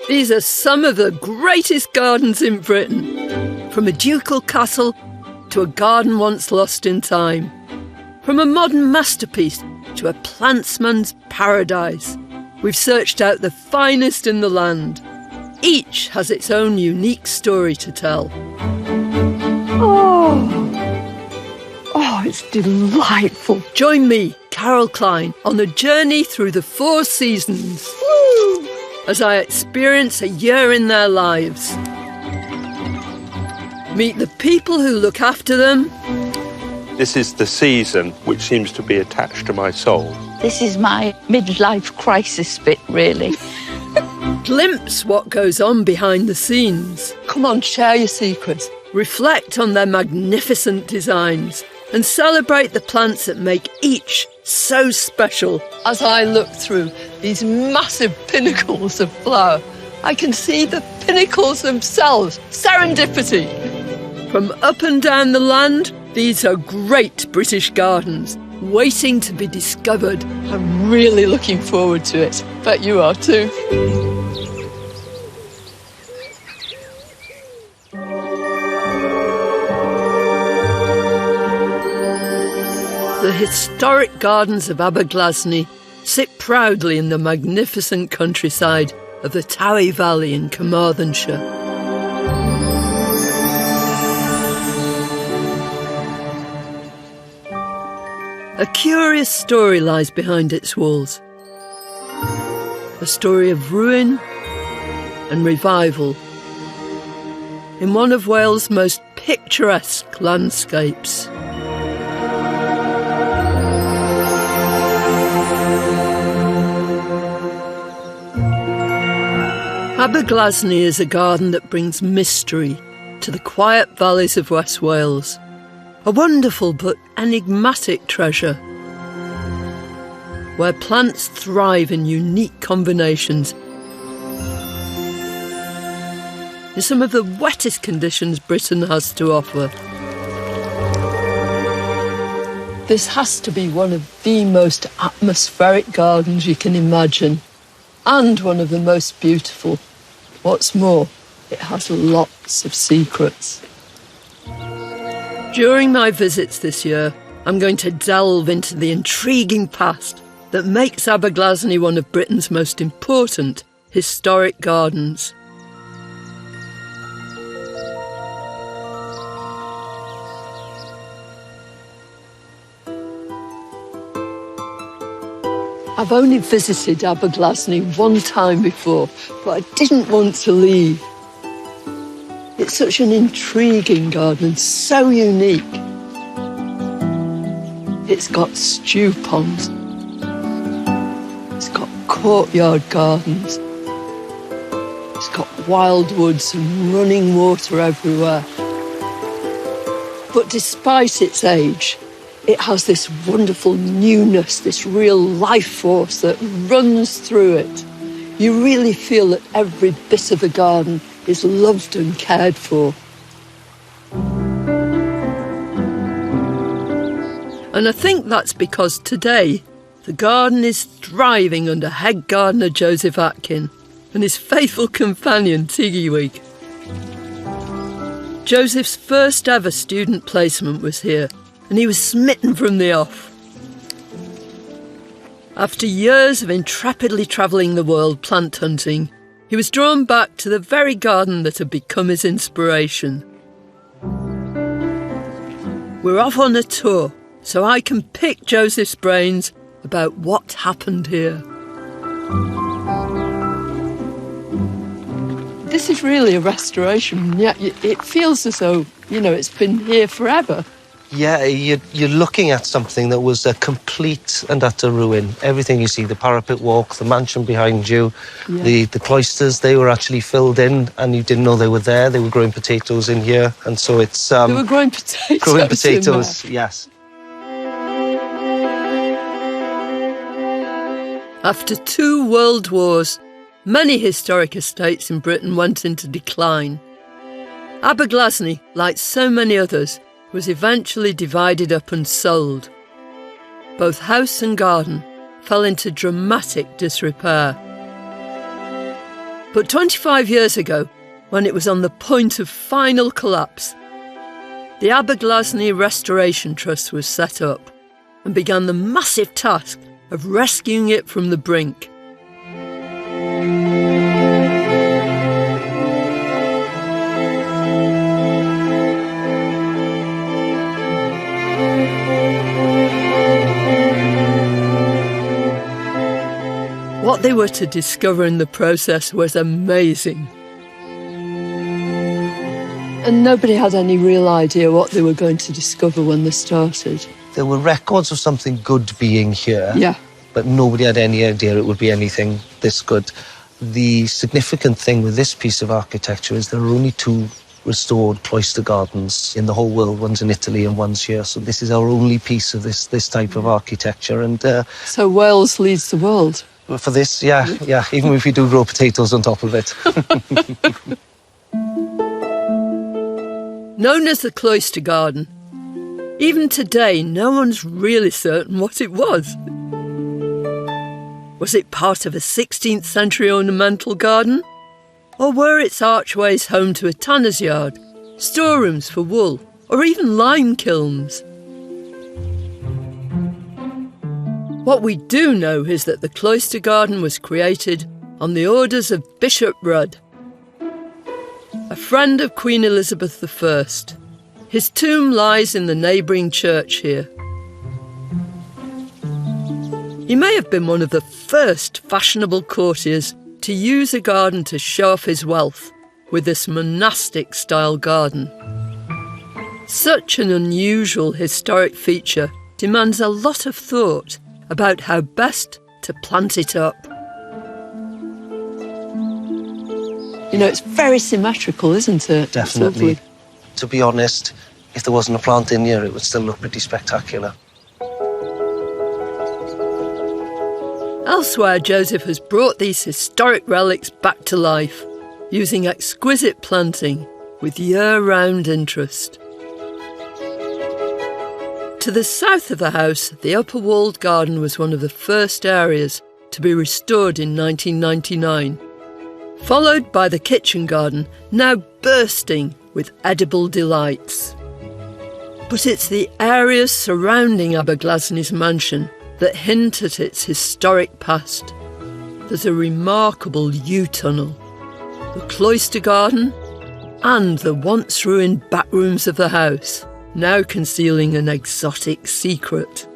These are some of the greatest gardens in Britain. From a ducal castle to a garden once lost in time. From a modern masterpiece to a plantsman's paradise. We've searched out the finest in the land. Each has its own unique story to tell. Oh, it's delightful. Join me, Carol Klein, on a journey through the 4 seasons. Woo! As I experience a year in their lives. Meet the people who look after them. This is the season which seems to be attached to my soul. This is my midlife crisis bit, really. Glimpse what goes on behind the scenes. Come on, share your secrets. Reflect on their magnificent designs and celebrate the plants that make each so special. As I look through these massive pinnacles of flower, I can see the pinnacles themselves. Serendipity. From up and down the land, these are great British gardens, waiting to be discovered. I'm really looking forward to it. Bet you are too. The historic gardens of Aberglasney sit proudly in the magnificent countryside of the Towy Valley in Carmarthenshire. A curious story lies behind its walls. A story of ruin and revival in one of Wales' most picturesque landscapes. Aberglasney is a garden that brings mystery to the quiet valleys of West Wales. A wonderful but enigmatic treasure, where plants thrive in unique combinations. In some of the wettest conditions Britain has to offer. This has to be one of the most atmospheric gardens you can imagine, and one of the most beautiful. What's more, it has lots of secrets. During my visits this year, I'm going to delve into the intriguing past that makes Aberglasney one of Britain's most important historic gardens. I've only visited Aberglasney one time before, but I didn't want to leave. It's such an intriguing garden, so unique. It's got stew ponds. It's got courtyard gardens. It's got wild woods and running water everywhere. But despite its age, it has this wonderful newness, this real life force that runs through it. You really feel that every bit of the garden is loved and cared for. And I think that's because today the garden is thriving under head gardener Joseph Atkin and his faithful companion Tiggy-Wig. Joseph's first ever student placement was here, and he was smitten from the off. After years of intrepidly travelling the world plant hunting, he was drawn back to the very garden that had become his inspiration. We're off on a tour, so I can pick Joseph's brains about what happened here. This is really a restoration, yet it feels as though, it's been here forever. Yeah, you're looking at something that was a complete and utter ruin. Everything you see, the parapet walk, the mansion behind you, the cloisters, they were actually filled in and you didn't know they were there. They were growing potatoes in here. And so it's... They were growing potatoes. Growing potatoes, yes. After 2 world wars, many historic estates in Britain went into decline. Aberglasney, like so many others, was eventually divided up and sold. Both house and garden fell into dramatic disrepair. But 25 years ago, when it was on the point of final collapse, the Aberglasney Restoration Trust was set up and began the massive task of rescuing it from the brink. What they were to discover in the process was amazing. And nobody had any real idea what they were going to discover when they started. There were records of something good being here, Yeah. but nobody had any idea it would be anything this good. The significant thing with this piece of architecture is there are only 2 restored cloister gardens in the whole world. One's in Italy and one's here. So this is our only piece of this type of architecture. And So Wales leads the world. for this, yeah, even if we do grow potatoes on top of it. Known as the Cloister Garden, even today no one's really certain what it was. Was it part of a 16th century ornamental garden? Or were its archways home to a tanner's yard, storerooms for wool, or even lime kilns? What we do know is that the Cloister Garden was created on the orders of Bishop Rudd, a friend of Queen Elizabeth I. His tomb lies in the neighbouring church here. He may have been one of the first fashionable courtiers to use a garden to show off his wealth with this monastic-style garden. Such an unusual historic feature demands a lot of thought about how best to plant it up. You know, it's very symmetrical, isn't it? Definitely. It's lovely. To be honest, if there wasn't a plant in here, it would still look pretty spectacular. Elsewhere, Joseph has brought these historic relics back to life, using exquisite planting with year-round interest. To the south of the house, the upper walled garden was one of the first areas to be restored in 1999, followed by the kitchen garden, now bursting with edible delights. But it's the areas surrounding Aberglasney's mansion that hint at its historic past. There's a remarkable U-tunnel, the cloister garden, and the once-ruined back rooms of the house, now concealing an exotic secret.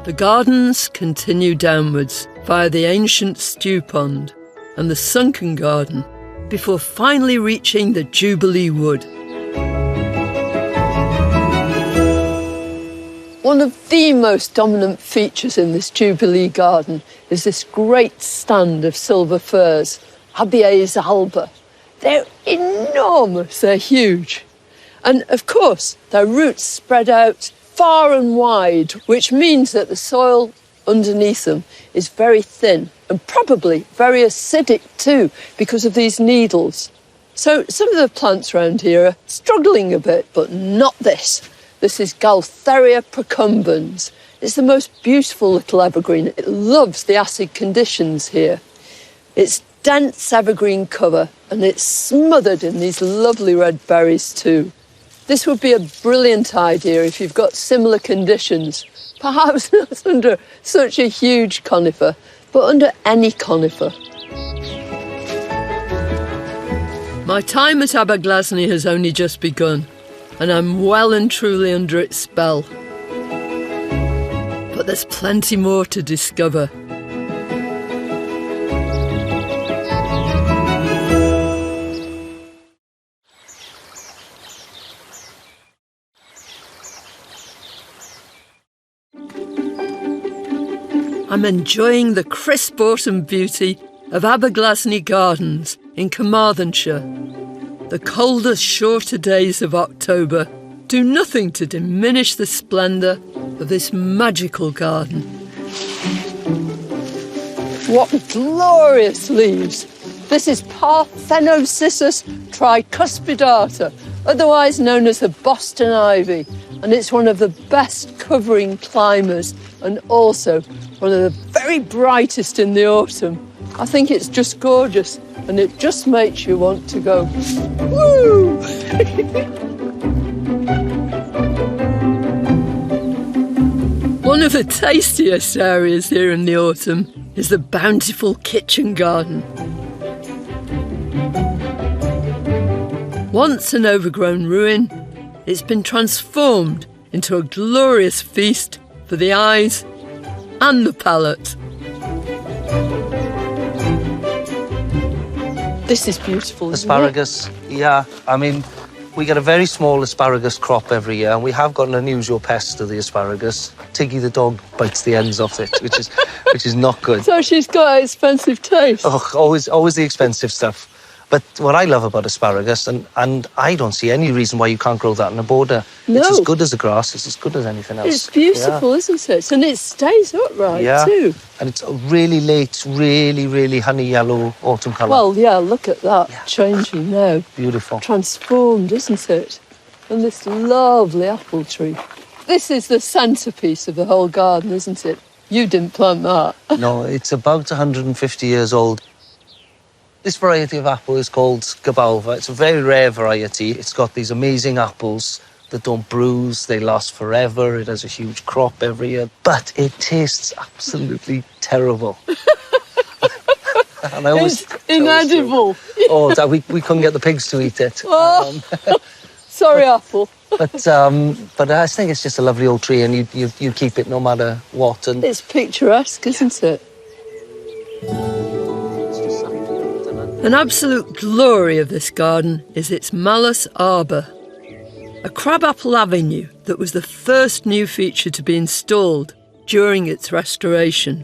The gardens continue downwards via the ancient stew pond and the sunken garden before finally reaching the Jubilee Wood. One of the most dominant features in this Jubilee garden is this great stand of silver firs, Abies alba. They're enormous, they're huge. And of course, their roots spread out far and wide, which means that the soil underneath them is very thin and probably very acidic too because of these needles. So some of the plants around here are struggling a bit, but not this. This is Gaultheria procumbens. It's the most beautiful little evergreen. It loves the acid conditions here. It's dense evergreen cover and it's smothered in these lovely red berries too. This would be a brilliant idea if you've got similar conditions. Perhaps not under such a huge conifer, but under any conifer. My time at Aberglasney has only just begun, and I'm well and truly under its spell. But there's plenty more to discover. I'm enjoying the crisp autumn beauty of Aberglasney Gardens in Carmarthenshire. The colder, shorter days of October do nothing to diminish the splendour of this magical garden. What glorious leaves! This is Parthenocissus tricuspidata, otherwise known as the Boston ivy, and it's one of the best covering climbers and also one of the very brightest in the autumn. I think it's just gorgeous, and it just makes you want to go, woo! One of the tastiest areas here in the autumn is the bountiful kitchen garden. Once an overgrown ruin, it's been transformed into a glorious feast for the eyes and the palate. This is beautiful, isn't it? Asparagus, yeah. I mean, we get a very small asparagus crop every year, and we have got an unusual pest of the asparagus. Tiggy the dog bites the ends off it, which is not good. So she's got an expensive taste. Oh, always the expensive stuff. But what I love about asparagus, and I don't see any reason why you can't grow that in a border. No. It's as good as the grass. It's as good as anything else. It's beautiful, isn't it? And it stays upright too. And it's a really late, really honey yellow autumn colour. Well, yeah, look at that, changing now. Beautiful. Transformed, isn't it? And this lovely apple tree. This is the centrepiece of the whole garden, isn't it? You didn't plant that. No, it's about 150 years old. This variety of apple is called Gabalva. It's a very rare variety. It's got these amazing apples that don't bruise. They last forever. It has a huge crop every year. But it tastes absolutely terrible. And I always, It's inedible. Oh, we couldn't get the pigs to eat it. Oh. Sorry, apple. But I think it's just a lovely old tree, and you keep it no matter what. And It's picturesque, isn't it? An absolute glory of this garden is its Malus arbor, a crabapple avenue that was the first new feature to be installed during its restoration.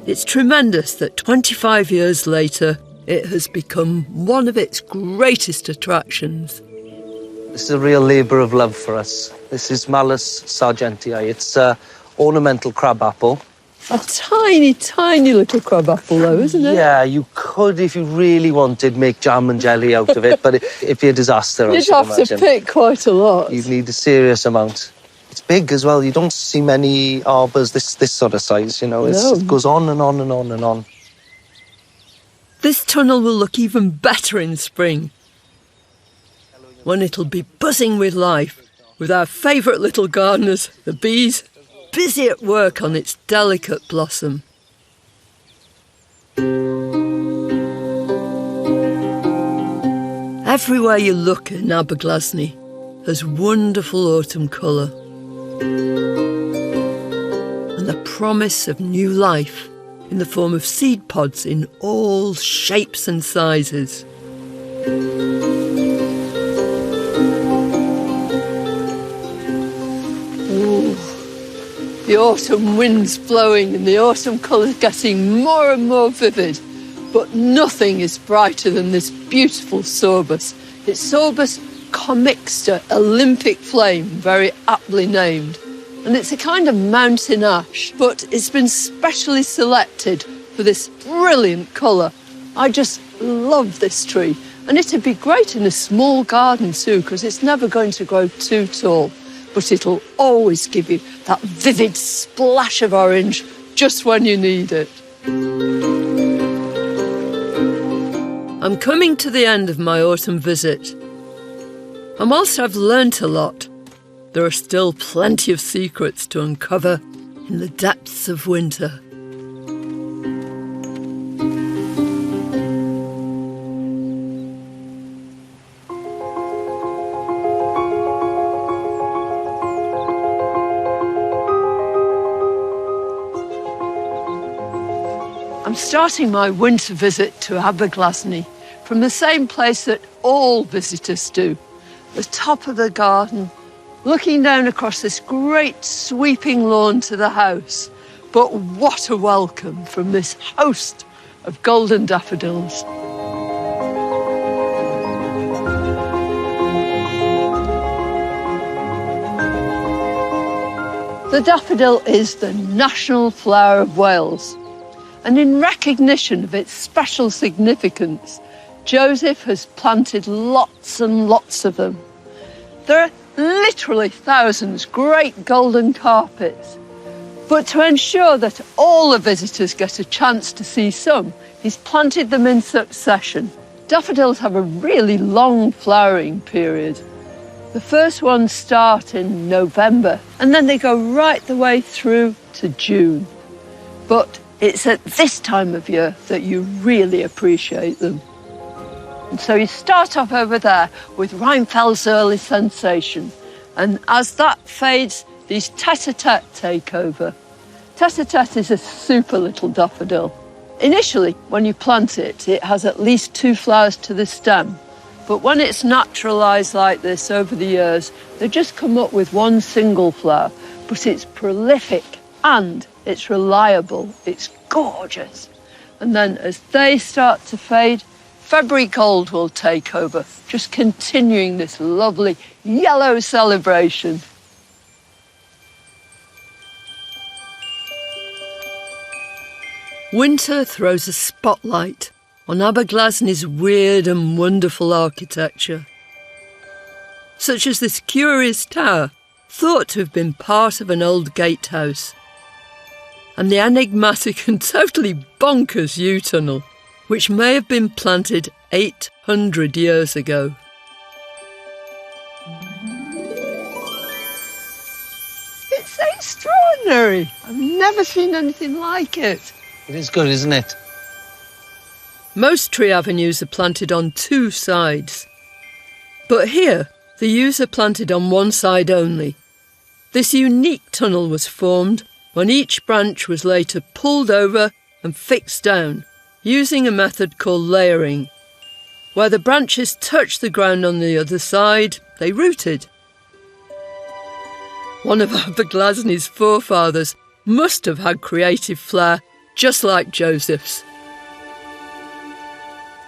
It's tremendous that 25 years later, it has become one of its greatest attractions. this is a real labour of love for us. This is Malus sargentii. It's ornamental crabapple. A tiny, tiny little crabapple, though, isn't it? Yeah, you could, if you really wanted, make jam and jelly out of it, but it'd be a disaster. You'd have to pick quite a lot. You'd need a serious amount. It's big as well. You don't see many arbours this sort of size, you know. It goes on and on and on and on. This tunnel will look even better in spring, when it'll be buzzing with life, with our favourite little gardeners, the bees, busy at work on its delicate blossom. Everywhere you look in Aberglasney, there's wonderful autumn colour and the promise of new life in the form of seed pods in all shapes and sizes. The autumn wind's blowing and the autumn colours getting more and more vivid. But nothing is brighter than this beautiful Sorbus. It's Sorbus commixta Olympic flame, very aptly named. And it's a kind of mountain ash, but it's been specially selected for this brilliant colour. I just love this tree. And it'd be great in a small garden too, because it's never going to grow too tall. But it'll always give you that vivid splash of orange just when you need it. I'm coming to the end of my autumn visit. And whilst I've learnt a lot, there are still plenty of secrets to uncover in the depths of winter. I'm starting my winter visit to Aberglasney from the same place that all visitors do, the top of the garden, looking down across this great sweeping lawn to the house. But what a welcome from this host of golden daffodils. The daffodil is the national flower of Wales. And in recognition of its special significance, Joseph has planted lots and lots of them. There are literally thousands, great golden carpets. But to ensure that all the visitors get a chance to see some, he's planted them in succession. Daffodils have a really long flowering period. The first ones start in November and then they go right the way through to June. But it's at this time of year that you really appreciate them. And so you start off over there with Rheinfeld's Early Sensation. And as that fades, these tete-a-tete take over. Tete-a-tete is a super little daffodil. Initially, when you plant it, it has at least 2 flowers to the stem. But when it's naturalised like this over the years, they just come up with 1 single flower. But it's prolific and it's reliable. It's gorgeous. And then as they start to fade, February gold will take over, just continuing this lovely yellow celebration. Winter throws a spotlight on Aberglasney's weird and wonderful architecture, such as this curious tower thought to have been part of an old gatehouse, and the enigmatic and totally bonkers yew tunnel, which may have been planted 800 years ago. It's extraordinary. I've never seen anything like it. It is good, isn't it? Most tree avenues are planted on 2 sides. But here, the yews are planted on 1 side only. This unique tunnel was formed when each branch was later pulled over and fixed down, using a method called layering. Where the branches touched the ground on the other side, they rooted. One of Aberglasney's forefathers must have had creative flair, just like Joseph's.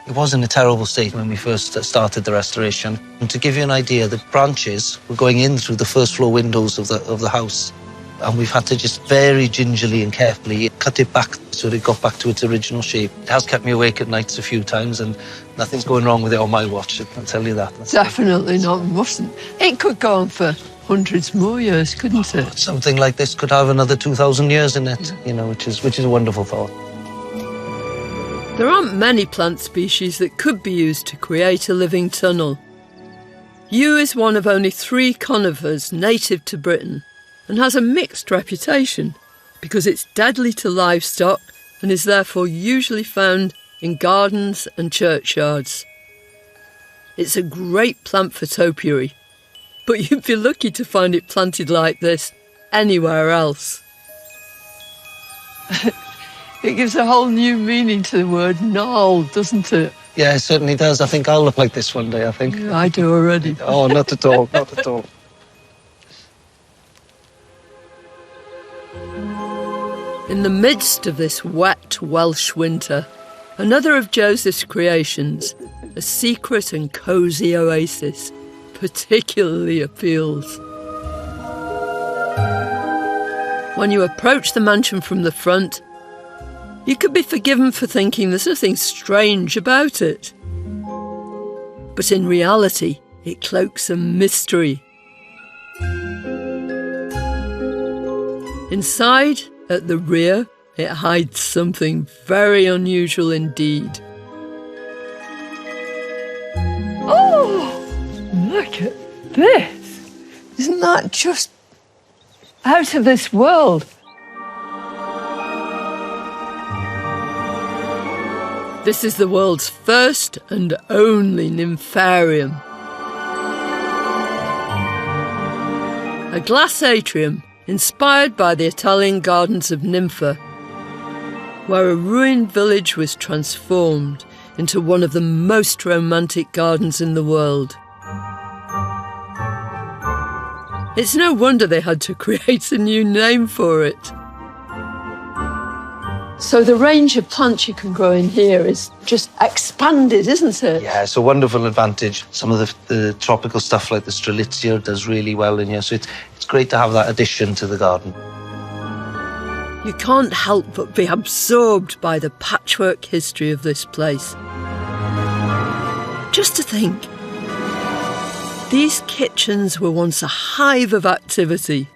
It was in a terrible state when we first started the restoration. And to give you an idea, the branches were going in through the first floor windows of the house. And we've had to just very gingerly and carefully cut it back so that it got back to its original shape. It has kept me awake at nights a few times, and nothing's going wrong with it on my watch, I'll tell you that. Definitely not, mustn't. It could go on for hundreds more years, couldn't it? Something like this could have another 2,000 years in it, you know, which is a wonderful thought. There aren't many plant species that could be used to create a living tunnel. Yew is one of only 3 conifers native to Britain and has a mixed reputation because it's deadly to livestock and is therefore usually found in gardens and churchyards. It's a great plant for topiary, but you'd be lucky to find it planted like this anywhere else. It gives a whole new meaning to the word gnarled, doesn't it? Yeah, it certainly does. I think I'll look like this one day, I think. Yeah, I do already. Oh, not at all, not at all. In the midst of this wet Welsh winter, another of Joseph's creations, a secret and cosy oasis, particularly appeals. When you approach the mansion from the front, you could be forgiven for thinking there's nothing strange about it. But in reality, it cloaks a mystery. Inside, at the rear, it hides something very unusual indeed. Oh, look at this. Isn't that just out of this world? This is the world's first and only nympharium. A glass atrium inspired by the Italian gardens of Nympha, where a ruined village was transformed into one of the most romantic gardens in the world. It's no wonder they had to create a new name for it. So the range of plants you can grow in here is just expanded, isn't it? Yeah, it's a wonderful advantage. Some of the tropical stuff like the strelitzia does really well in here, so it's great to have that addition to the garden. You can't help but be absorbed by the patchwork history of this place. Just to think, these kitchens were once a hive of activity.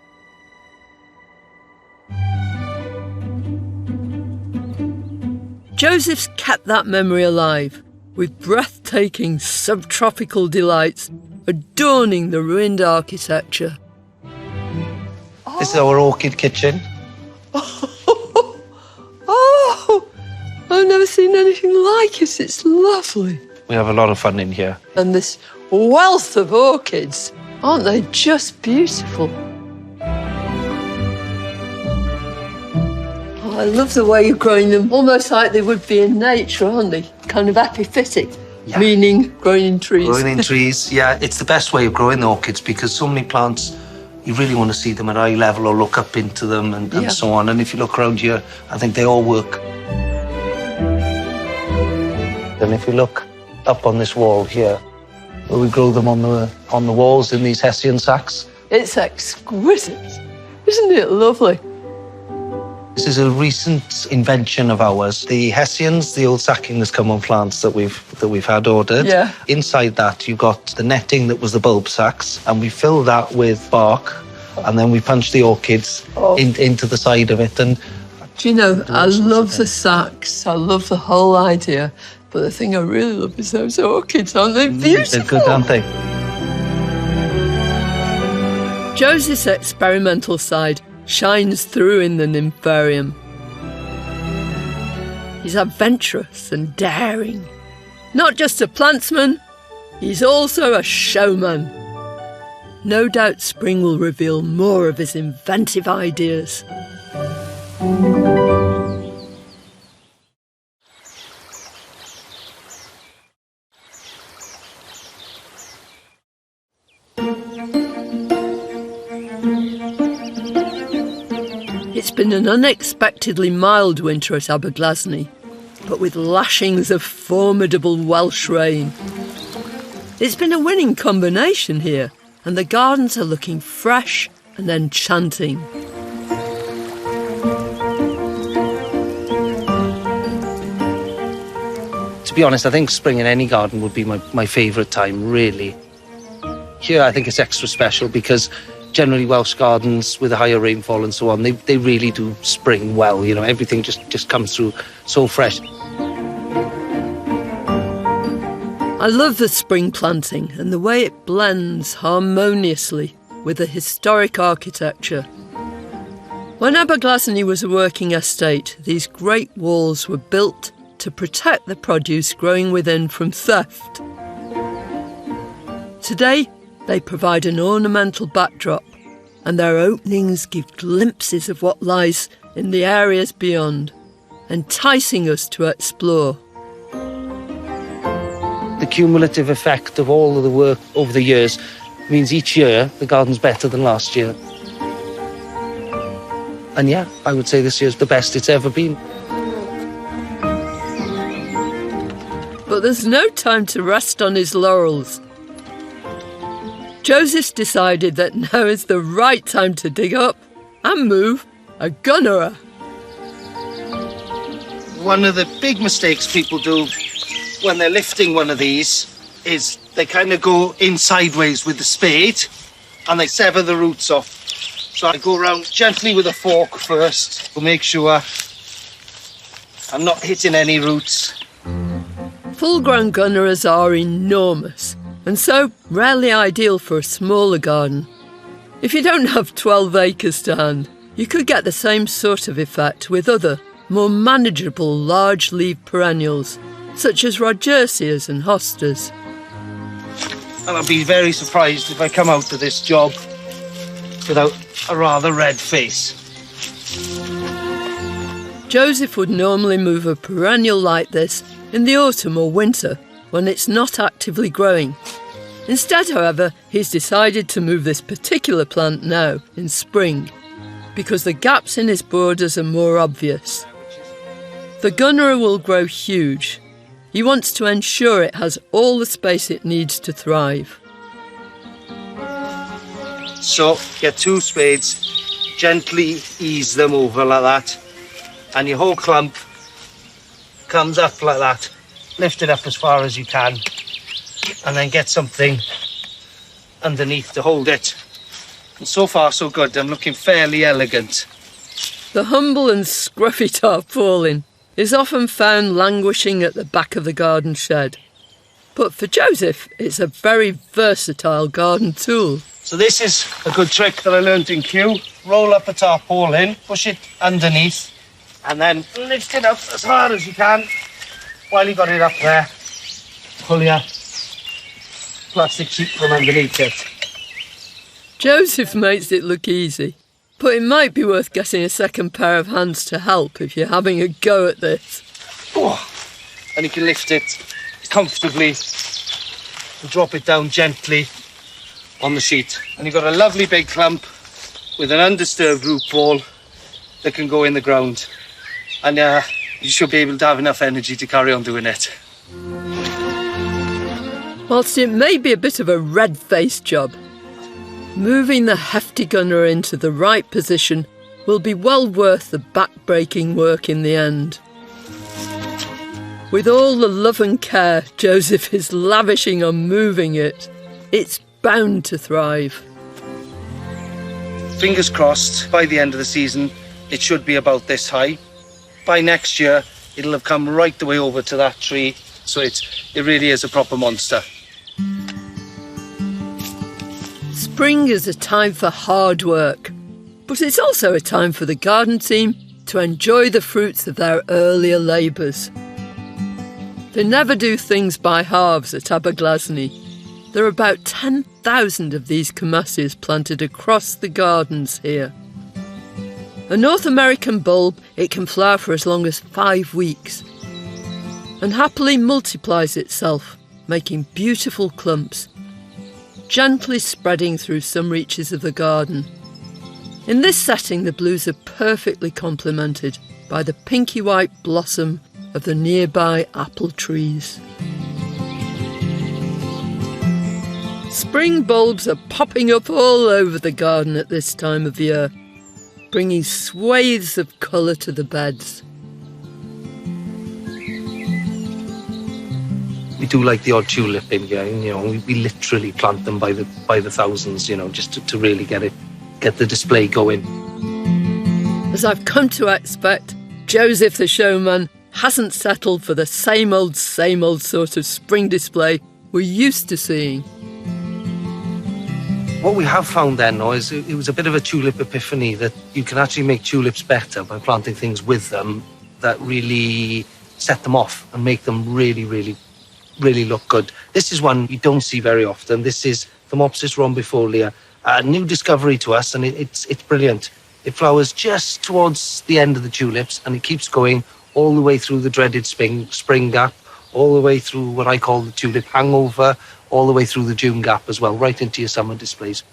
Joseph's kept that memory alive with breathtaking subtropical delights adorning the ruined architecture. This is our orchid kitchen. Oh, I've never seen anything like it. It's lovely. We have a lot of fun in here. And this wealth of orchids, aren't they just beautiful? Oh, I love the way you're growing them, almost like they would be in nature, aren't they? Kind of epiphytic, Yeah. meaning growing in trees. Growing in trees, yeah. It's the best way of growing the orchids because so many plants, you really want to see them at eye level or look up into them and Yeah. so on. And if you look around here, I think they all work. And if you look up on this wall here, where we grow them on the walls in these hessian sacks. It's exquisite. Isn't it lovely? This is a recent invention of ours. The hessians, the old sacking that's come on plants that we've had ordered. Yeah. Inside that, you've got the netting that was the bulb sacks, and we fill that with bark, and then we punch the orchids into the side of it. And Do you know, I love the sacks. I love the whole idea. But the thing I really love is those orchids, aren't they beautiful? they're good, aren't they? Joseph's experimental side shines through in the nympharium. He's adventurous and daring. Not just a plantsman, he's also a showman. No doubt spring will reveal more of his inventive ideas. It's been an unexpectedly mild winter at Aberglasney, but with lashings of formidable Welsh rain. It's been a winning combination here, and the gardens are looking fresh and enchanting. To be honest, I think spring in any garden would be my favourite time, really. Here, I think it's extra special because generally Welsh gardens with a higher rainfall and so on, they really do spring well. You know, everything just comes through so fresh. I love the spring planting and the way it blends harmoniously with the historic architecture. When Aberglasney was a working estate, these great walls were built to protect the produce growing within from theft. Today, they provide an ornamental backdrop, and their openings give glimpses of what lies in the areas beyond, enticing us to explore. The cumulative effect of all of the work over the years means each year the garden's better than last year. And yeah, I would say this year's the best it's ever been. But there's no time to rest on his laurels. Joseph's decided that now is the right time to dig up and move a gunnera. One of the big mistakes people do when they're lifting one of these is they kind of go in sideways with the spade and they sever the roots off. So I go around gently with a fork first to make sure I'm not hitting any roots. Full-grown gunneras are enormous, and so rarely ideal for a smaller garden. If you don't have 12 acres to hand, you could get the same sort of effect with other, more manageable large-leaved perennials, such as Rodgersias and hostas. And I'll be very surprised if I come out of this job without a rather red face. Joseph would normally move a perennial like this in the autumn or winter, when it's not actively growing. Instead, however, he's decided to move this particular plant now, in spring, because the gaps in his borders are more obvious. The gunnera will grow huge. He wants to ensure it has all the space it needs to thrive. So, get two spades, gently ease them over like that, and your whole clump comes up like that. Lift it up as far as you can, and then get something underneath to hold it. And so far, so good. I'm looking fairly elegant. The humble and scruffy tarpaulin, is often found languishing at the back of the garden shed. But for Joseph, it's a very versatile garden tool. So this is a good trick that I learned in Kew. Roll up a tarpaulin, push it underneath, and then lift it up as hard as you can while you got it up there. Pull your plastic sheet from underneath it. Joseph makes it look easy, but it might be worth getting a second pair of hands to help if you're having a go at this. Oh, and you can lift it comfortably and drop it down gently on the sheet. And you've got a lovely big clump with an undisturbed root ball that can go in the ground. And you should be able to have enough energy to carry on doing it. Whilst it may be a bit of a red-faced job, moving the hefty gunner into the right position will be well worth the back-breaking work in the end. With all the love and care Joseph is lavishing on moving it, it's bound to thrive. Fingers crossed, by the end of the season, it should be about this high. By next year, it'll have come right the way over to that tree, so it really is a proper monster. Spring is a time for hard work, but it's also a time for the garden team to enjoy the fruits of their earlier labours. They never do things by halves at Aberglasney. There are about 10,000 of these Camasses planted across the gardens here. A North American bulb, it can flower for as long as 5 weeks and happily multiplies itself, making beautiful clumps, gently spreading through some reaches of the garden. In this setting, the blues are perfectly complemented by the pinky white blossom of the nearby apple trees. Spring bulbs are popping up all over the garden at this time of year, bringing swathes of colour to the beds. We do like the odd tulip in here, we literally plant them by the thousands, just to really get the display going. As I've come to expect, Joseph the showman hasn't settled for the same old sort of spring display we're used to seeing. What we have found then, though, is it was a bit of a tulip epiphany that you can actually make tulips better by planting things with them that really set them off and make them really, really, really look good. This is one you don't see very often. This is Thermopsis rhombifolia, a new discovery to us, and it's brilliant. It flowers just towards the end of the tulips, and it keeps going all the way through the dreaded spring gap, all the way through what I call the tulip hangover, all the way through the June gap as well, right into your summer displays.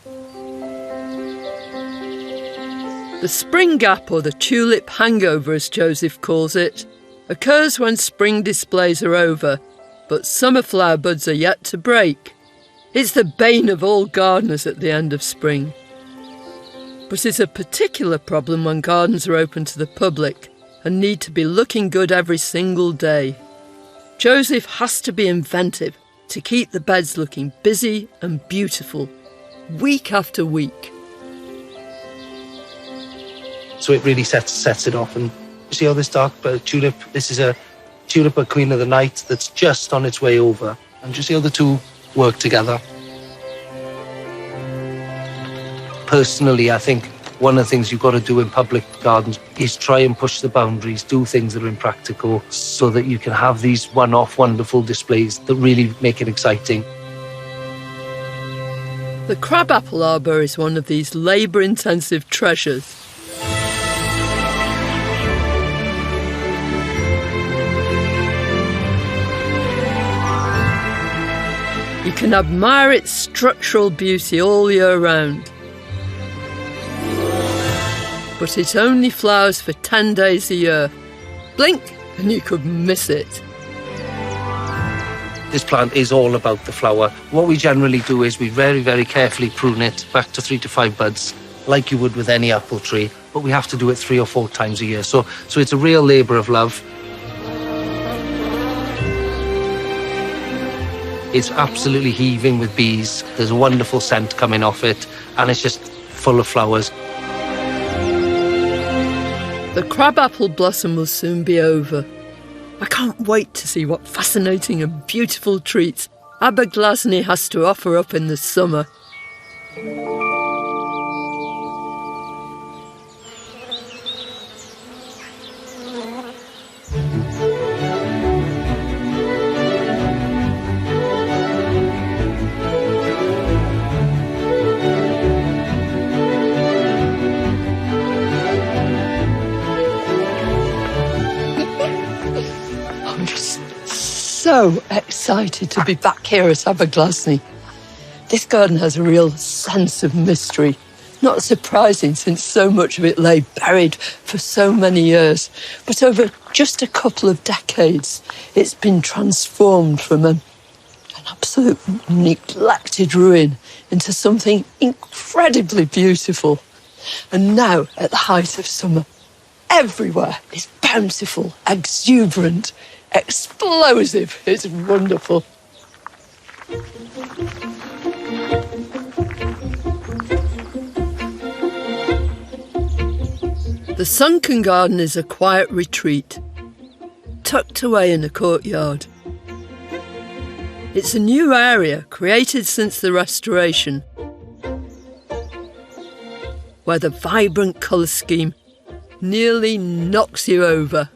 The spring gap, or the tulip hangover as Joseph calls it, occurs when spring displays are over, but summer flower buds are yet to break. It's the bane of all gardeners at the end of spring. But it's a particular problem when gardens are open to the public and need to be looking good every single day. Joseph has to be inventive to keep the beds looking busy and beautiful, week after week. So it really sets it off. And you see all this dark tulip? This is a tulip queen of the night that's just on its way over. And you see how the two work together? Personally, I think one of the things you've got to do in public gardens is try and push the boundaries, do things that are impractical so that you can have these one-off wonderful displays that really make it exciting. The crabapple arbour is one of these labour-intensive treasures. You can admire its structural beauty all year round. But it only flowers for 10 days a year. Blink and you could miss it. This plant is all about the flower. What we generally do is we very, very carefully prune it back to 3 to 5 buds, like you would with any apple tree, but we have to do it 3 or 4 times a year. So it's a real labour of love. It's absolutely heaving with bees. There's a wonderful scent coming off it, and it's just full of flowers. The crabapple blossom will soon be over. I can't wait to see what fascinating and beautiful treats Aberglasney has to offer up in the summer. I'm just so excited to be back here at Aberglasney. This garden has a real sense of mystery. Not surprising, since so much of it lay buried for so many years. But over just a couple of decades, it's been transformed from an absolute neglected ruin into something incredibly beautiful. And now, at the height of summer, everywhere is bountiful, exuberant, explosive. It's wonderful. The sunken garden is a quiet retreat, tucked away in a courtyard. It's a new area created since the restoration, where the vibrant colour scheme nearly knocks you over.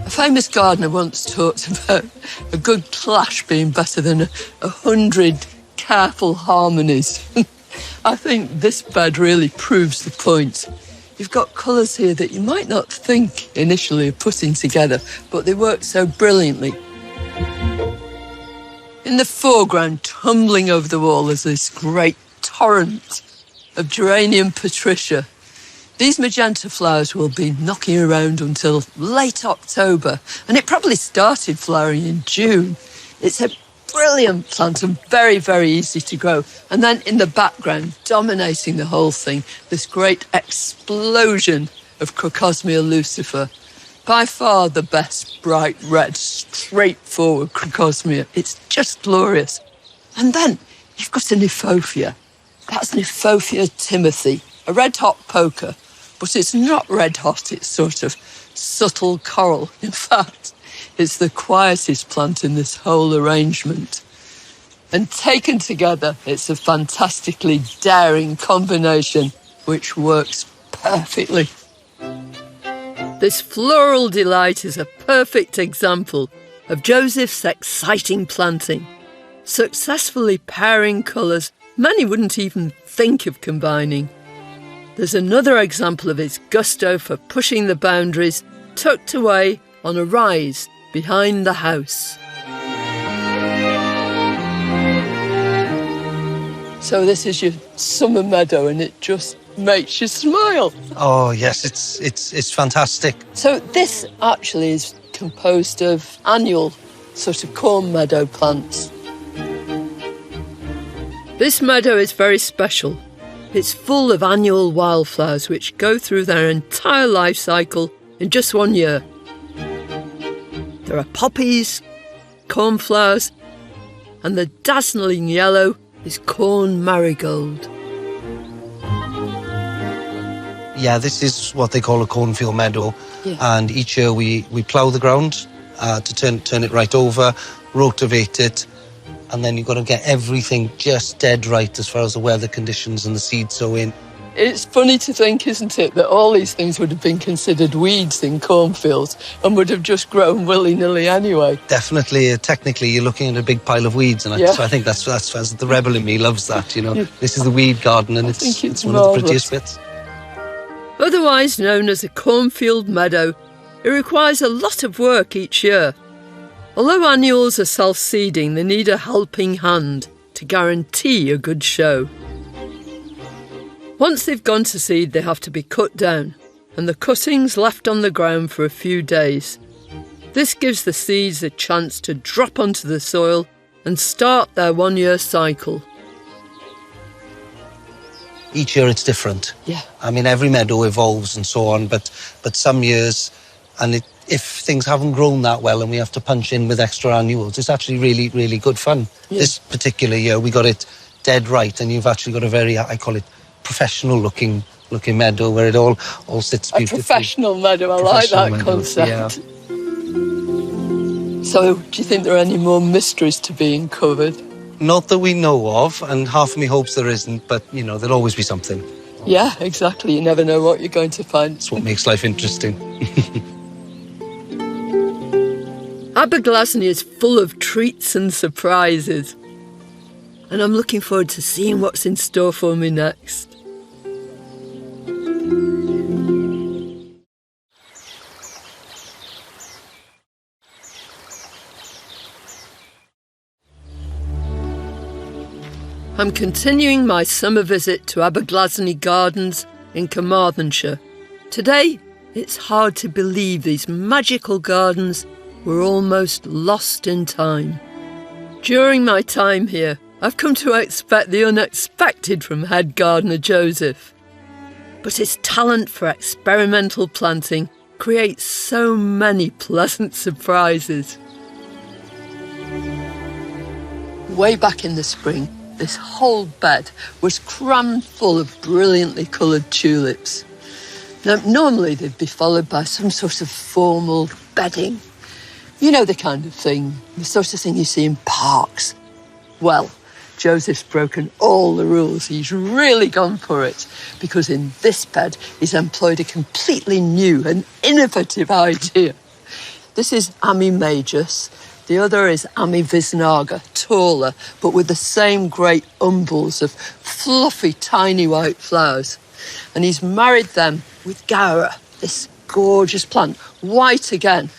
A famous gardener once talked about a good clash being better than 100 careful harmonies. I think this bed really proves the point. You've got colours here that you might not think initially of putting together, but they work so brilliantly. In the foreground, tumbling over the wall, is this great torrent of Geranium Patricia. These magenta flowers will be knocking around until late October, and it probably started flowering in June. It's a brilliant plant and very, very easy to grow. And then in the background, dominating the whole thing, this great explosion of Crocosmia lucifer. By far the best bright red, straightforward Crocosmia. It's just glorious. And then you've got a Kniphofia. That's Kniphofia Timothy, a red-hot poker. But it's not red-hot, it's sort of subtle coral. In fact, it's the quietest plant in this whole arrangement. And taken together, it's a fantastically daring combination which works perfectly. This floral delight is a perfect example of Joseph's exciting planting, successfully pairing colours many wouldn't even think of combining. There's another example of his gusto for pushing the boundaries, tucked away on a rise behind the house. So this is your summer meadow, and it just makes you smile. Oh yes, it's fantastic. So this actually is composed of annual sort of corn meadow plants. This meadow is very special. It's full of annual wildflowers which go through their entire life cycle in just 1 year. There are poppies, cornflowers, and the dazzling yellow is corn marigold. Yeah, this is what they call a cornfield meadow. Yeah. And each year we plough the ground to turn it right over, rotivate it, and then you've got to get everything just dead right as far as the weather conditions and the seed sowing. It's funny to think, isn't it, that all these things would have been considered weeds in cornfields and would have just grown willy-nilly anyway. Definitely, technically, you're looking at a big pile of weeds, and so I think that's the rebel in me loves that. You know, this is the weed garden, and it's one of the prettiest bits. Otherwise known as a cornfield meadow, it requires a lot of work each year. Although annuals are self-seeding, they need a helping hand to guarantee a good show. Once they've gone to seed, they have to be cut down, and the cuttings left on the ground for a few days. This gives the seeds a chance to drop onto the soil and start their 1-year cycle. Each year it's different. Yeah. I mean, every meadow evolves and so on, but some years, and if things haven't grown that well and we have to punch in with extra annuals, it's actually really, really good fun. Yeah. This particular year, we got it dead right, and you've actually got a very, I call it, professional looking meadow where it all sits A beautifully. professional meadow, I like that Professional meadow, concept. yeah. So, do you think there are any more mysteries to be uncovered? Not that we know of, and half of me hopes there isn't, but, you know, there'll always be something. Yeah, exactly. You never know what you're going to find. It's what makes life interesting. Aberglasney is full of treats and surprises. And I'm looking forward to seeing what's in store for me next. I'm continuing my summer visit to Aberglasney Gardens in Carmarthenshire. Today, it's hard to believe these magical gardens were almost lost in time. During my time here, I've come to expect the unexpected from head gardener Joseph. But his talent for experimental planting creates so many pleasant surprises. Way back in the spring, this whole bed was crammed full of brilliantly coloured tulips. Now, normally they'd be followed by some sort of formal bedding. You know, the kind of thing, the sort of thing you see in parks. Well, Joseph's broken all the rules. He's really gone for it, because in this bed he's employed a completely new and innovative idea. This is Ammi majus. The other is Ammi visnaga, taller, but with the same great umbels of fluffy, tiny white flowers. And he's married them with Gaura, this gorgeous plant, white again.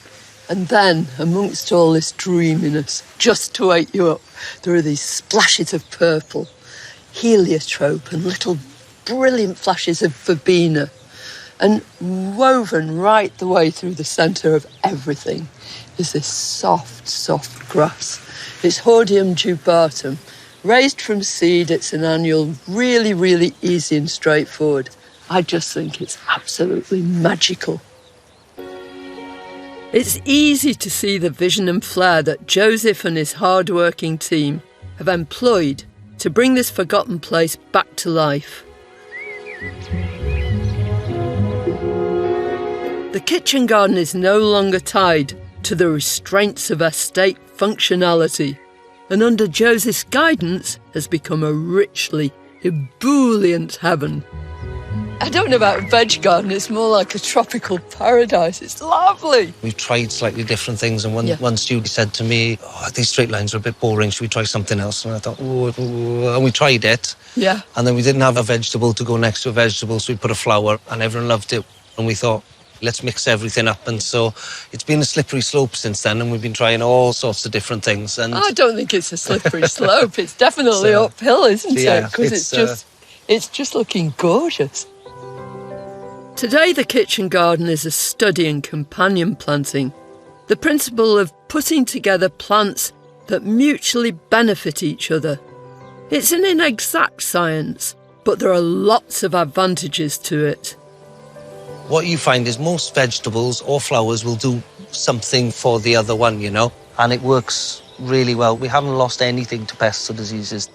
And then, amongst all this dreaminess, just to wake you up, there are these splashes of purple, heliotrope, and little brilliant flashes of verbena. And woven right the way through the centre of everything is this soft, soft grass. It's Hordeum jubatum. Raised from seed, it's an annual, really, really easy and straightforward. I just think it's absolutely magical. It's easy to see the vision and flair that Joseph and his hard-working team have employed to bring this forgotten place back to life. The kitchen garden is no longer tied to the restraints of estate functionality, and under Joseph's guidance has become a richly ebullient heaven. I don't know about a veg garden, it's more like a tropical paradise. It's lovely. We've tried slightly different things, and one student said to me, these straight lines are a bit boring, should we try something else? And I thought, and we tried it. Yeah. And then we didn't have a vegetable to go next to a vegetable, so we put a flower, and everyone loved it. And we thought, let's mix everything up. And so it's been a slippery slope since then, and we've been trying all sorts of different things. And I don't think it's a slippery slope. It's definitely uphill, isn't it? Because it's just looking gorgeous. Today, the kitchen garden is a study in companion planting, the principle of putting together plants that mutually benefit each other. It's an inexact science, but there are lots of advantages to it. what you find is most vegetables or flowers will do something for the other one, you know, and it works really well. We haven't lost anything to pests or diseases.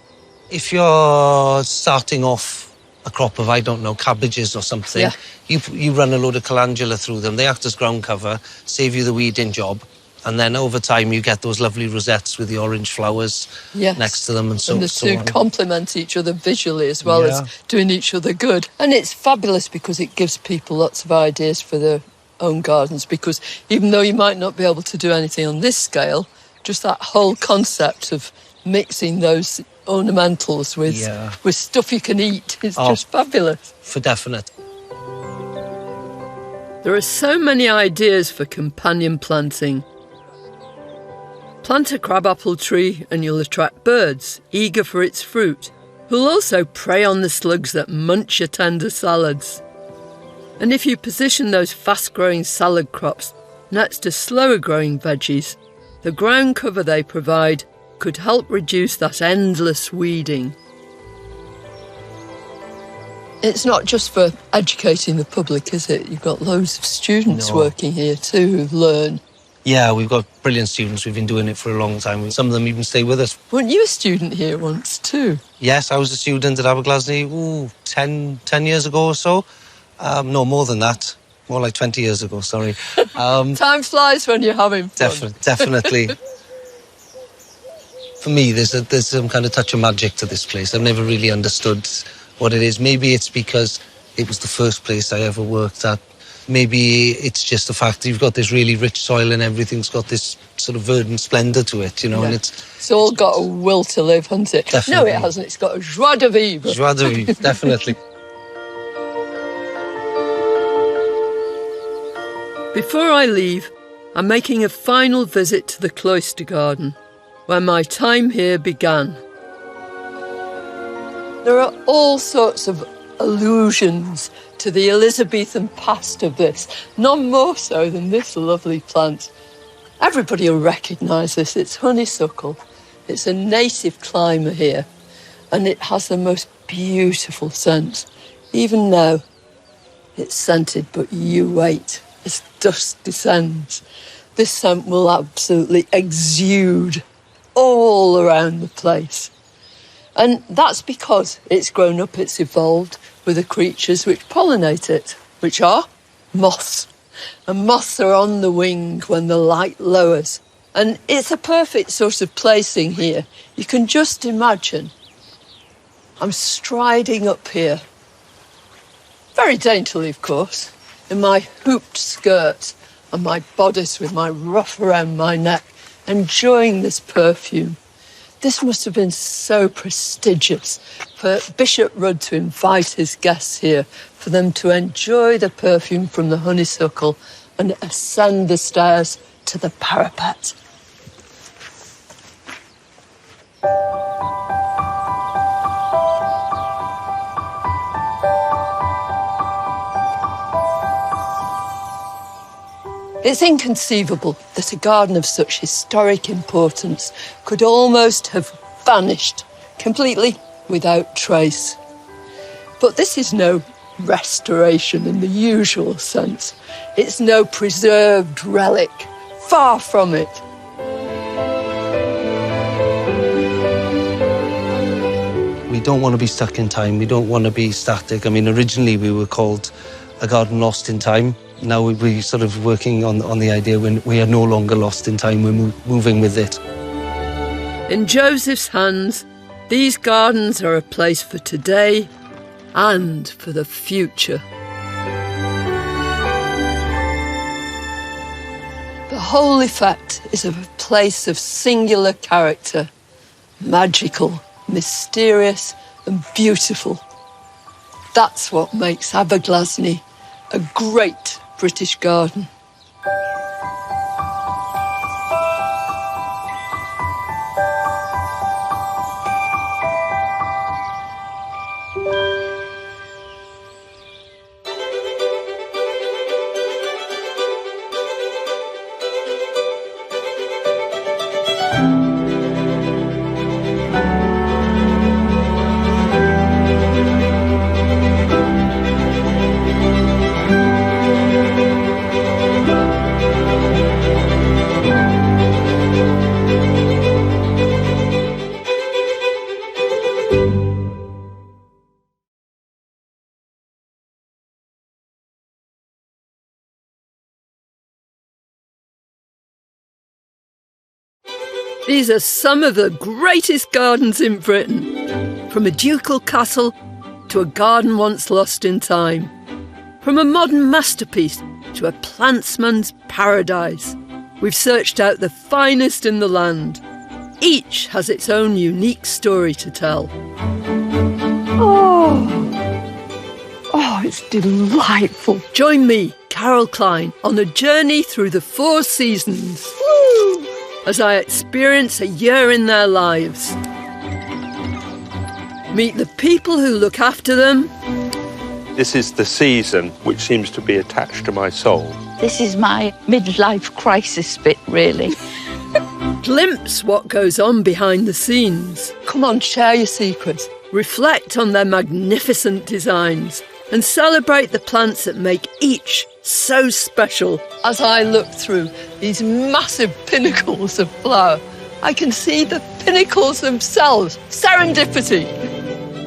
If you're starting off a crop of, I don't know, cabbages or something, you run a load of calendula through them. They act as ground cover, save you the weeding job. And then over time, you get those lovely rosettes with the orange flowers next to them. And so, and the two complement each other visually as well as doing each other good. And it's fabulous because it gives people lots of ideas for their own gardens, because even though you might not be able to do anything on this scale, just that whole concept of mixing those ornamentals with stuff you can eat is just fabulous. For definite. There are so many ideas for companion planting. Plant a crabapple tree and you'll attract birds, eager for its fruit, who'll also prey on the slugs that munch your tender salads. And if you position those fast-growing salad crops next to slower-growing veggies, the ground cover they provide could help reduce that endless weeding. It's not just for educating the public, is it? You've got loads of students working here too who learn Yeah, we've got brilliant students. We've been doing it for a long time. Some of them even stay with us. Weren't you a student here once too? Yes, I was a student at Aberglasney 10 years ago or so. No, more than that. More like 20 years ago, sorry. Time flies when you're having fun. Definitely. For me, there's some kind of touch of magic to this place. I've never really understood what it is. Maybe it's because it was the first place I ever worked at. Maybe it's just the fact that you've got this really rich soil and everything's got this sort of verdant splendour to it, you know, and it's all got a will to live, hasn't it? Definitely. No, it hasn't. It's got a joie de vivre. Joie de vivre, definitely. Before I leave, I'm making a final visit to the cloister garden, where my time here began. There are all sorts of allusions to the Elizabethan past of this, none more so than this lovely plant. Everybody will recognise this. It's honeysuckle. It's a native climber here, and it has the most beautiful scent. Even now, it's scented, but you wait. As dusk descends, this scent will absolutely exude all around the place. And that's because it's grown up, it's evolved with the creatures which pollinate it, which are moths. And moths are on the wing when the light lowers. And it's a perfect sort of placing here. You can just imagine I'm striding up here, very daintily, of course, in my hooped skirt and my bodice with my ruff around my neck, enjoying this perfume. This must have been so prestigious for Bishop Rudd to invite his guests here, for them to enjoy the perfume from the honeysuckle and ascend the stairs to the parapet. It's inconceivable that a garden of such historic importance could almost have vanished completely without trace. But this is no restoration in the usual sense. It's no preserved relic. Far from it. We don't want to be stuck in time. We don't want to be static. I mean, originally we were called A Garden Lost in Time. Now we're sort of working on the idea when we are no longer lost in time, we're moving with it. In Joseph's hands, these gardens are a place for today and for the future. The whole effect is of a place of singular character, magical, mysterious and beautiful. That's what makes Aberglasney a great British garden. These are some of the greatest gardens in Britain. From a ducal castle to a garden once lost in time. From a modern masterpiece to a plantsman's paradise. We've searched out the finest in the land. Each has its own unique story to tell. Oh, it's delightful. Join me, Carol Klein, on a journey through the 4 seasons. Woo! As I experience a year in their lives. Meet the people who look after them. This is the season which seems to be attached to my soul. This is my midlife crisis bit, really. Glimpse what goes on behind the scenes. Come on, share your secrets. Reflect on their magnificent designs and celebrate the plants that make each so special. As I look through these massive pinnacles of flower, I can see the pinnacles themselves. Serendipity.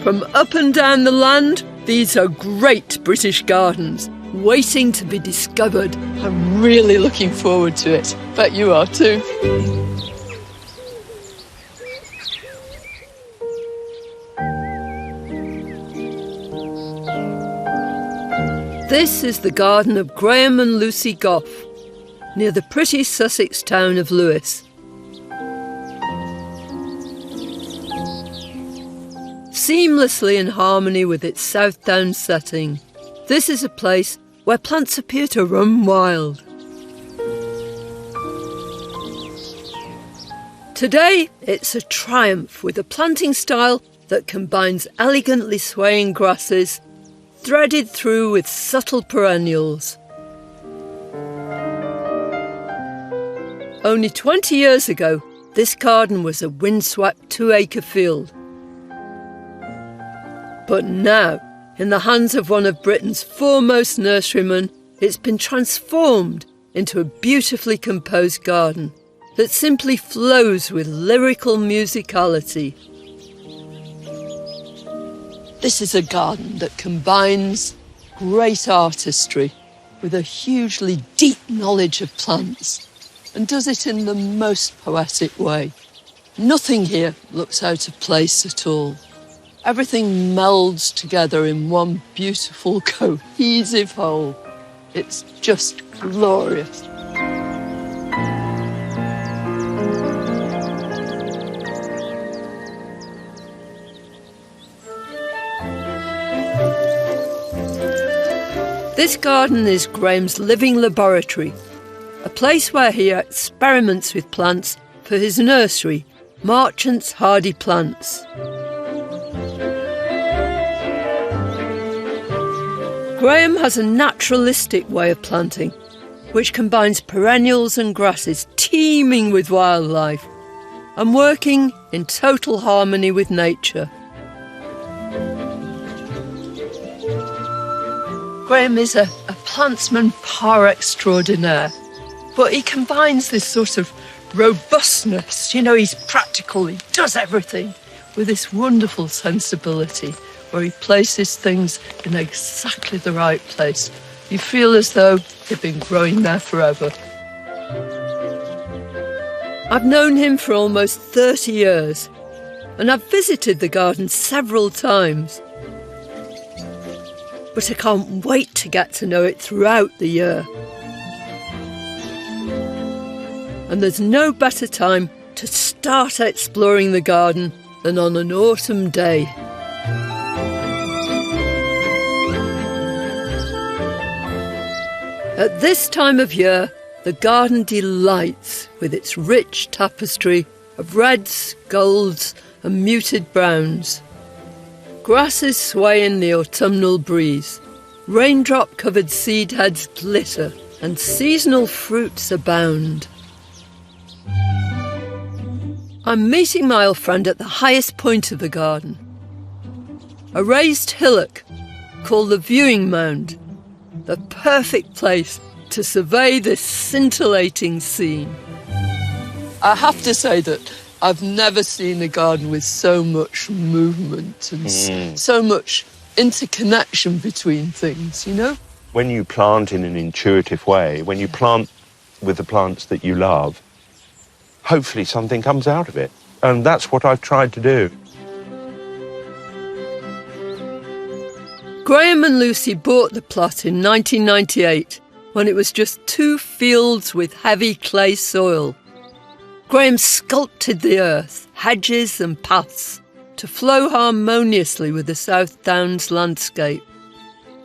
From up and down the land, these are great British gardens, waiting to be discovered. I'm really looking forward to it. Bet you are too. This is the garden of Graham and Lucy Goff, near the pretty Sussex town of Lewes. Seamlessly in harmony with its South Downs setting, this is a place where plants appear to run wild. Today, it's a triumph with a planting style that combines elegantly swaying grasses threaded through with subtle perennials. Only 20 years ago, this garden was a windswept 2-acre field. But now, in the hands of one of Britain's foremost nurserymen, it's been transformed into a beautifully composed garden that simply flows with lyrical musicality. This is a garden that combines great artistry with a hugely deep knowledge of plants and does it in the most poetic way. Nothing here looks out of place at all. Everything melds together in one beautiful, cohesive whole. It's just glorious. This garden is Graham's living laboratory, a place where he experiments with plants for his nursery, Marchant's Hardy Plants. Graham has a naturalistic way of planting, which combines perennials and grasses teeming with wildlife and working in total harmony with nature. Graham is a plantsman par extraordinaire, but he combines this sort of robustness, you know, he's practical, he does everything, with this wonderful sensibility where he places things in exactly the right place. You feel as though they've been growing there forever. I've known him for almost 30 years, and I've visited the garden several times. But I can't wait to get to know it throughout the year. And there's no better time to start exploring the garden than on an autumn day. At this time of year, the garden delights with its rich tapestry of reds, golds and muted browns. Grasses sway in the autumnal breeze, raindrop-covered seed heads glitter, and seasonal fruits abound. I'm meeting my old friend at the highest point of the garden, a raised hillock called the Viewing Mound, the perfect place to survey this scintillating scene. I have to say that I've never seen a garden with so much movement and so much interconnection between things, you know? When you plant in an intuitive way, when you plant with the plants that you love, hopefully something comes out of it. And that's what I've tried to do. Graham and Lucy bought the plot in 1998 when it was just 2 fields with heavy clay soil. Graham sculpted the earth, hedges and paths to flow harmoniously with the South Downs landscape,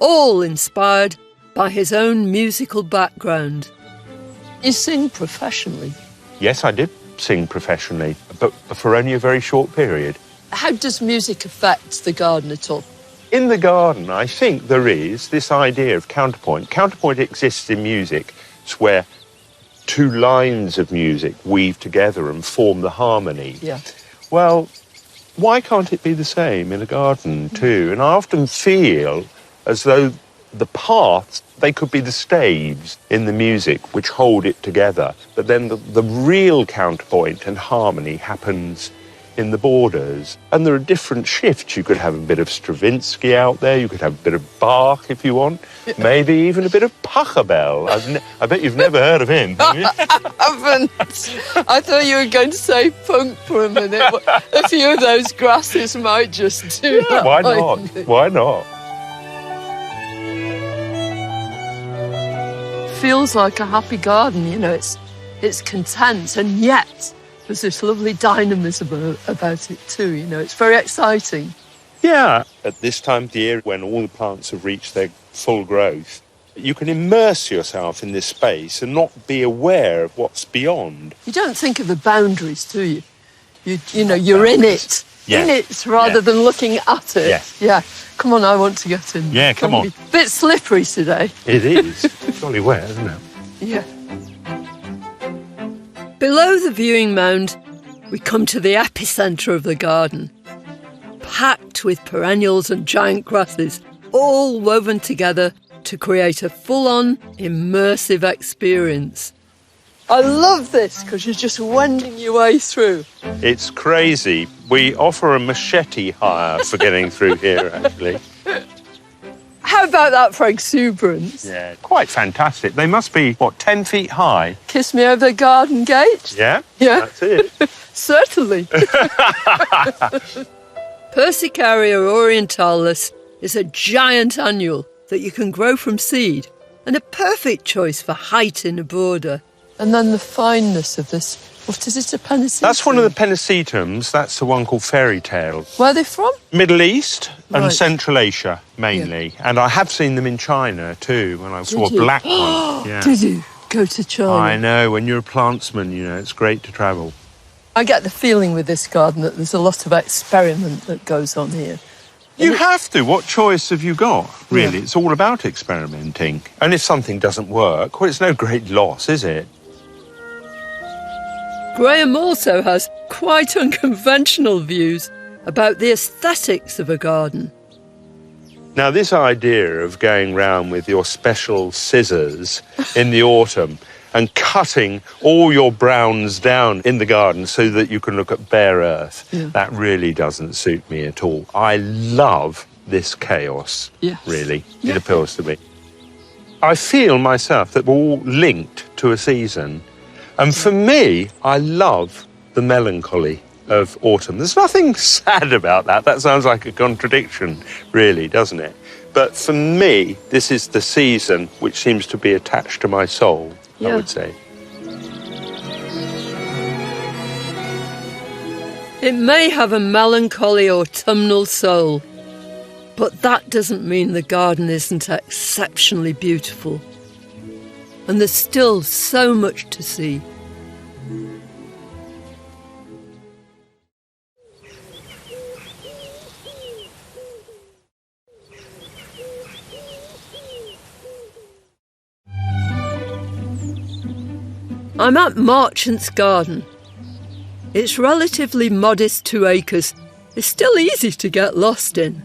all inspired by his own musical background. You sing professionally. Yes, I did sing professionally, but for only a very short period. How does music affect the garden at all? In the garden, I think there is this idea of counterpoint. Counterpoint exists in music. It's where 2 lines of music weave together and form the harmony. Yeah. Well, why can't it be the same in a garden too? And I often feel as though the paths, they could be the staves in the music which hold it together. But then the real counterpoint and harmony happens in the borders. And there are different shifts. You could have a bit of Stravinsky out there. You could have a bit of Bach if you want. Maybe even a bit of Pachelbel. I bet you've never heard of him, have you? I haven't. I thought you were going to say punk for a minute. A few of those grasses might just do that. Why not? Why not? Feels like a happy garden, you know, it's content, and yet there's this lovely dynamism about it too, you know, it's very exciting. Yeah, at this time of the year when all the plants have reached their full growth, you can immerse yourself in this space and not be aware of what's beyond. You don't think of the boundaries, do you? You know, you're in it. Yeah. In it rather than looking at it. Yes. Yeah. Come on, I want to get in. Yeah, come on. Bit slippery today. It is. It's jolly wet, isn't it? Yeah. Below the viewing mound, we come to the epicentre of the garden, packed with perennials and giant grasses, all woven together to create a full-on, immersive experience. I love this because you're just wending your way through. It's crazy. We offer a machete hire for getting through here, actually. How about that for exuberance? Yeah, quite fantastic. They must be, 10 feet high? Kiss me over the garden gate? Yeah? Yeah. That's it. Certainly. Persicaria orientalis is a giant annual that you can grow from seed and a perfect choice for height in a border. And then the fineness of this, what is it, a pennisetum? That's one of the pennisetums. That's the one called Fairy Tale. Where are they from? Middle East and Right. Central Asia, mainly. And I have seen them in China, too, when I saw a Did you? black one. Yeah. Did you go to China? I know. When you're a plantsman, you know, it's great to travel. I get the feeling with this garden that there's a lot of experiment that goes on here. You have to. What choice have you got, really? Yeah. It's all about experimenting. And if something doesn't work, well, it's no great loss, is it? Graham also has quite unconventional views about the aesthetics of a garden. Now, this idea of going round with your special scissors in the autumn and cutting all your browns down in the garden so that you can look at bare earth, that really doesn't suit me at all. I love this chaos, Yes. really. It appeals to me. I feel myself that we're all linked to a season. And for me, I love the melancholy of autumn. There's nothing sad about that. That sounds like a contradiction, really, doesn't it? But for me, this is the season which seems to be attached to my soul, I would say. It may have a melancholy autumnal soul, but that doesn't mean the garden isn't exceptionally beautiful. And there's still so much to see. I'm at Marchant's Garden. Its relatively modest 2 acres is still easy to get lost in.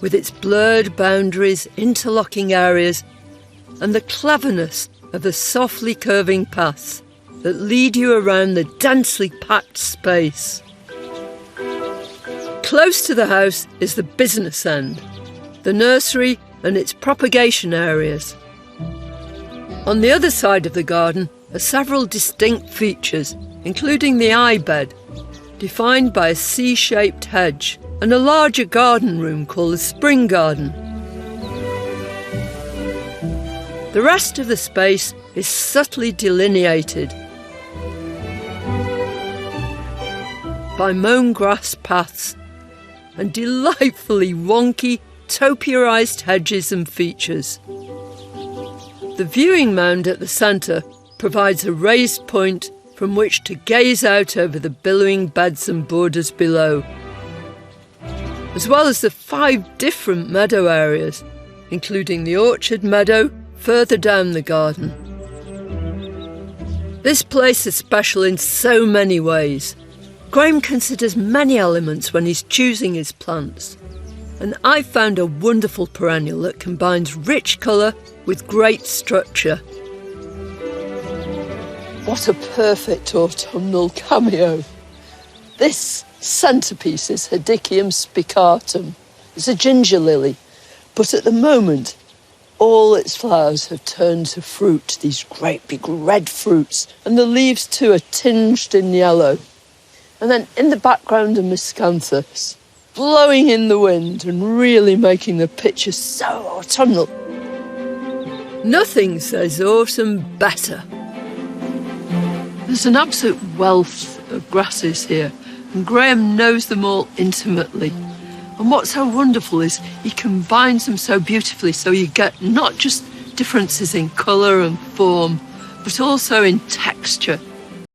With its blurred boundaries, interlocking areas, and the cleverness of the softly curving paths that lead you around the densely packed space. Close to the house is the business end, the nursery and its propagation areas. On the other side of the garden are several distinct features, including the eye bed, defined by a C-shaped hedge, and a larger garden room called the spring garden. The rest of the space is subtly delineated by mown grass paths and delightfully wonky, topiarised hedges and features. The viewing mound at the centre provides a raised point from which to gaze out over the billowing beds and borders below, as well as the 5 different meadow areas, including the orchard meadow further down the garden. This place is special in so many ways. Graham considers many elements when he's choosing his plants. And I found a wonderful perennial that combines rich colour with great structure. What a perfect autumnal cameo. This centrepiece is Hedychium spicatum. It's a ginger lily, but at the moment, all its flowers have turned to fruit, these great big red fruits, and the leaves too are tinged in yellow. And then in the background are miscanthus, blowing in the wind and really making the picture so autumnal. Nothing says autumn better. There's an absolute wealth of grasses here, and Graham knows them all intimately. And what's so wonderful is he combines them so beautifully, so you get not just differences in colour and form, but also in texture.